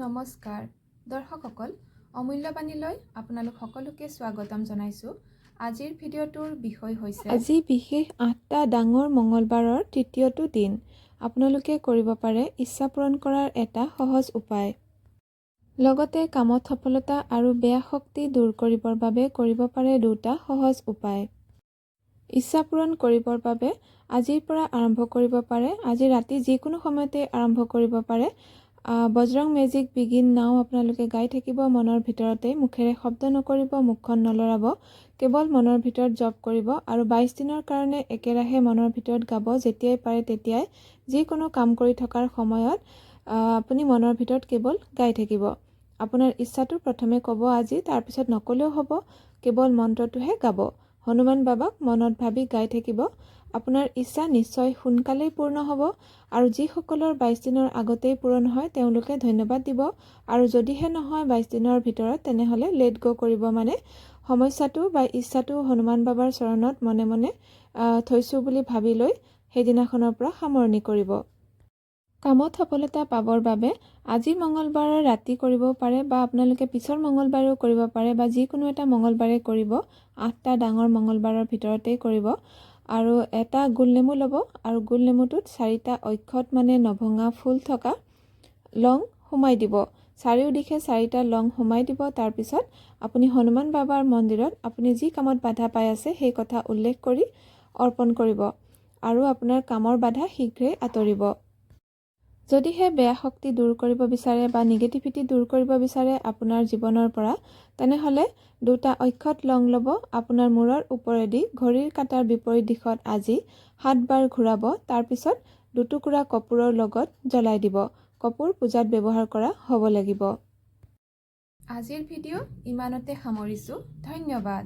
নমস্কাৰ দৰ্শকসকল অমূল্যবাণীলৈ আপোনালোক সকলোকে স্বাগতম জনাইছোঁ। আজিৰ ভিডিঅ'টোৰ বিষয় হৈছে আজি বিশেষ 8টা ডাঙৰ মঙ্গলবাৰৰ তৃতীয়টো দিন। আপোনালোকে কৰিব পাৰে ইচ্ছা পূৰণ কৰাৰ এটা সহজ উপায়। লগতে কামত সফলতা আৰু বেয়া শক্তি দূৰ কৰিবৰ বাবে কৰিব পাৰে দুটা সহজ উপায়। ইচ্ছা পূৰণ কৰিবৰ বাবে আজিৰ পৰা আৰম্ভ কৰিব পাৰে। আজি ৰাতি যিকোনো সময়তে আৰম্ভ কৰিব পাৰে। বজৰং মেজিক বিগিন নাও আপোনালোকে গাই থাকিব মনৰ ভিতৰতে, মুখেৰে শব্দ নকৰিব, মুখখন নলৰাব, কেৱল মনৰ ভিতৰত জপ কৰিব আৰু 22 দিনৰ কাৰণে একেৰাহে মনৰ ভিতৰত গাব। যেতিয়াই পাৰে তেতিয়াই যিকোনো কাম কৰি থকাৰ সময়ত আপুনি মনৰ ভিতৰত কেৱল গাই থাকিব। আপোনাৰ ইচ্ছাটো প্ৰথমে ক'ব আজি, তাৰপিছত নকলেও হ'ব, কেৱল মন্ত্ৰটোহে গাব। হনুমান বাবাক মনত ভাবি গাই থাকিব। আপোনাৰ ইচ্ছা নিশ্চয় সোনকালেই পূৰ্ণ হ'ব আৰু যিসকলৰ 22 দিনৰ আগতেই পূৰণ হয় তেওঁলোকে ধন্যবাদ দিব আৰু যদিহে নহয় 22 দিনৰ ভিতৰত, তেনেহ'লে লেট গ' কৰিব, মানে সমস্যাটো বা ইচ্ছাটো হনুমান বাবাৰ চৰণত মনে মনে থৈছোঁ বুলি ভাবি লৈ সেইদিনাখনৰ পৰা সামৰণি কৰিব। কামত সফলতা পাবৰ বাবে আজি মঙ্গলবাৰৰ ৰাতি কৰিব পাৰে বা আপোনালোকে পিছৰ মঙ্গলবাৰেও কৰিব পাৰে বা যিকোনো এটা মঙ্গলবাৰে কৰিব। 8টা ডাঙৰ মঙ্গলবাৰৰ ভিতৰতেই কৰিব আৰু এটা গোল নেমু ল'ব আৰু গোল নেমুটোত 4টা অক্ষত মানে নভঙা ফুল থকা লং সোমাই দিব। চাৰিওদিশে 4টা লং সোমাই দিব। তাৰপিছত আপুনি হনুমান বাবাৰ মন্দিৰত আপুনি যি কামত বাধা পাই আছে সেই কথা উল্লেখ কৰি অৰ্পণ কৰিব আৰু আপোনাৰ কামৰ বাধা শীঘ্ৰেই আঁতৰিব। যদিহে বেয়া শক্তি দূৰ কৰিব বিচাৰে বা নিগেটিভিটি দূৰ কৰিব বিচাৰে আপোনাৰ জীৱনৰ পৰা, তেনেহ'লে 2টা অক্ষত লং ল'ব, আপোনাৰ মূৰৰ ওপৰেদি ঘড়ীৰ কাঁটাৰ বিপৰীত দিশত আজি 7 বাৰ ঘূৰাব। তাৰপিছত 2 টুকুৰা কৰ্পূৰৰ লগত জ্বলাই দিব। কৰ্পূৰ পূজাত ব্যৱহাৰ কৰা হ'ব লাগিব। আজিৰ ভিডিঅ' ইমানতে সামৰিছোঁ। ধন্যবাদ।